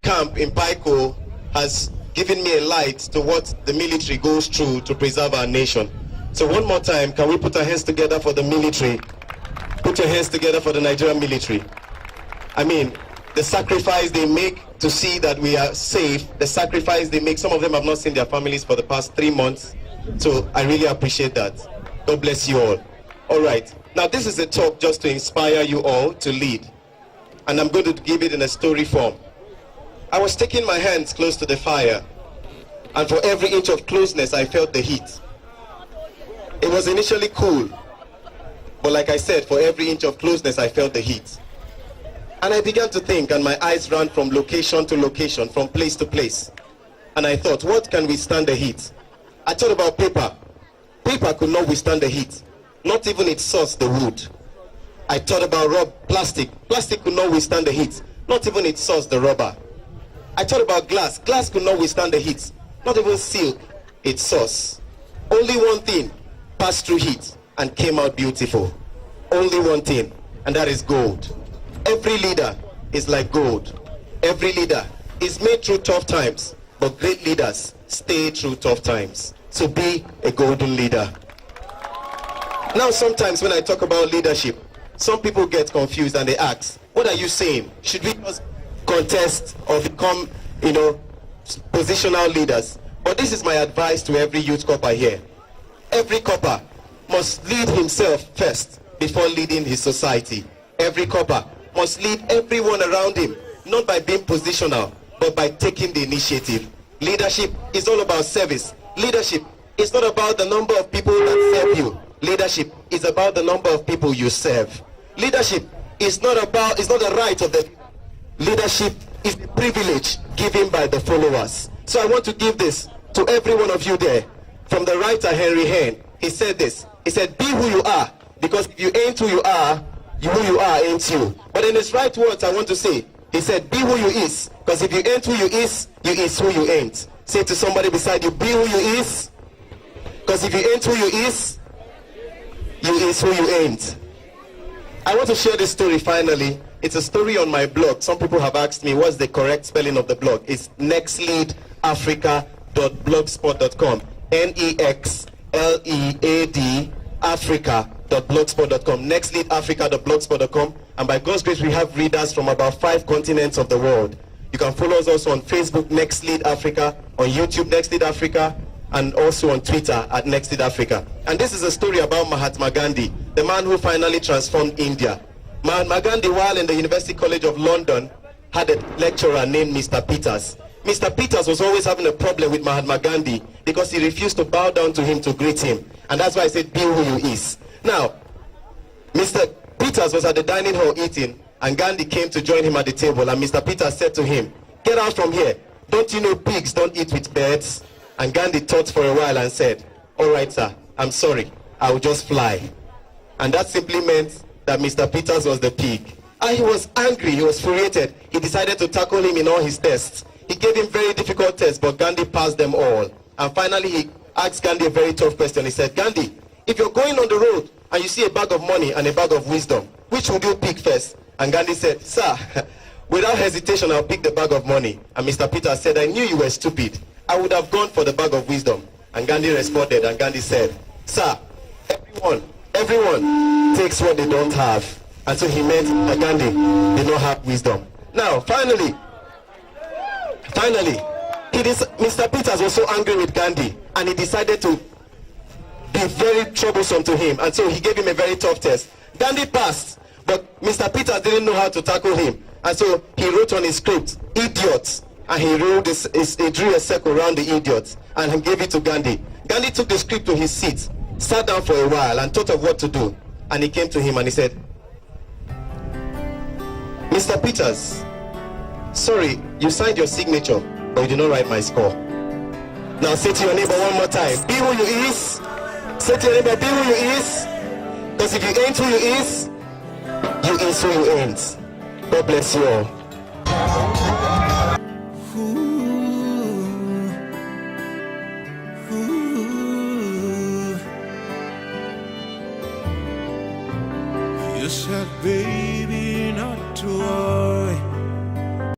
Camp in Paiko has given me a light to what the military goes through to preserve our nation. So one more time, can we put our hands together for the military? Put your hands together for the Nigerian military. I mean, the sacrifice they make to see that we are safe, the sacrifice they make. Some of them have not seen their families for the past 3 months. So I really appreciate that. God bless you all. All right. Now this is a talk just to inspire you all to lead. And I'm going to give it in a story form. I was taking my hands close to the fire, and for every inch of closeness I felt the heat. It was initially cool, but like I said, for every inch of closeness I felt the heat. And I began to think, and my eyes ran from location to location, from place to place. And I thought, what can withstand the heat? I thought about paper. Paper could not withstand the heat, not even its source, the wood. I thought about plastic. Plastic could not withstand the heat, not even its source, the rubber. I thought about glass. Glass could not withstand the heat, not even silk, its source. Only one thing passed through heat and came out beautiful. Only one thing, and that is gold. Every leader is like gold. Every leader is made through tough times, but great leaders stay through tough times. So be a golden leader. Now sometimes when I talk about leadership, some people get confused and they ask, what are you saying? Should we just contest or become, positional leaders? But this is my advice to every youth corper here. Every corper must lead himself first before leading his society. Every corper must lead everyone around him, not by being positional, but by taking the initiative. Leadership is all about service. Leadership is not about the number of people that serve you. Leadership is about the number of people you serve. Leadership is not the right of the leadership is the privilege given by the followers. So I want to give this to every one of you there. From the writer Henry Hayne, he said this. He said, be who you are, because if you ain't who you are ain't you. But in his right words, I want to say, he said, be who you is, because if you ain't who you is who you ain't. Say to somebody beside you, be who you is, because if you ain't who you is who you ain't. I want to share this story finally. It's a story on my blog. Some people have asked me what's the correct spelling of the blog. It's nexleadafrica.blogspot.com. NEXLEAD Africa.blogspot.com. nexleadafrica.blogspot.com. And by God's grace, we have readers from about 5 continents of the world. You can follow us also on Facebook, Next Lead Africa, on YouTube, Next Lead Africa, and also on Twitter at Next Lead Africa. And this is a story about Mahatma Gandhi, the man who finally transformed India. Mahatma Gandhi, while in the University College of London, had a lecturer named Mr. Peters. Mr. Peters was always having a problem with Mahatma Gandhi because he refused to bow down to him to greet him. And that's why I said, be who you is. Now, Mr. Peters was at the dining hall eating, and Gandhi came to join him at the table, and Mr. Peters said to him, get out from here. Don't you know pigs don't eat with birds? And Gandhi thought for a while and said, all right, sir, I'm sorry. I will just fly. And that simply meant that Mr. Peters was the pig. And he was angry, he was furiated. He decided to tackle him in all his tests. He gave him very difficult tests, but Gandhi passed them all. And finally he asked Gandhi a very tough question. He said, Gandhi, if you're going on the road and you see a bag of money and a bag of wisdom, which would you pick first? And Gandhi said, sir, without hesitation, I'll pick the bag of money. And Mr. Peters said, I knew you were stupid. I would have gone for the bag of wisdom. And Gandhi responded, and Gandhi said, sir, everyone takes what they don't have. And so he meant that Gandhi did not have wisdom. Now, finally, Mr. Peters was so angry with Gandhi, and he decided to be very troublesome to him. And so he gave him a very tough test. Gandhi passed, but Mr. Peters didn't know how to tackle him. And so he wrote on his script, idiots. And he drew a circle around the idiots, and he gave it to Gandhi. Gandhi took the script to his seat, sat down for a while, and thought of what to do. And he came to him and he said, Mr. Peters, sorry, you signed your signature, but you did not write my score. Now say to your neighbor one more time, be who you is. Say to your neighbor, be who you is. Because if you ain't who you is who you ain't. God bless you all. said, baby,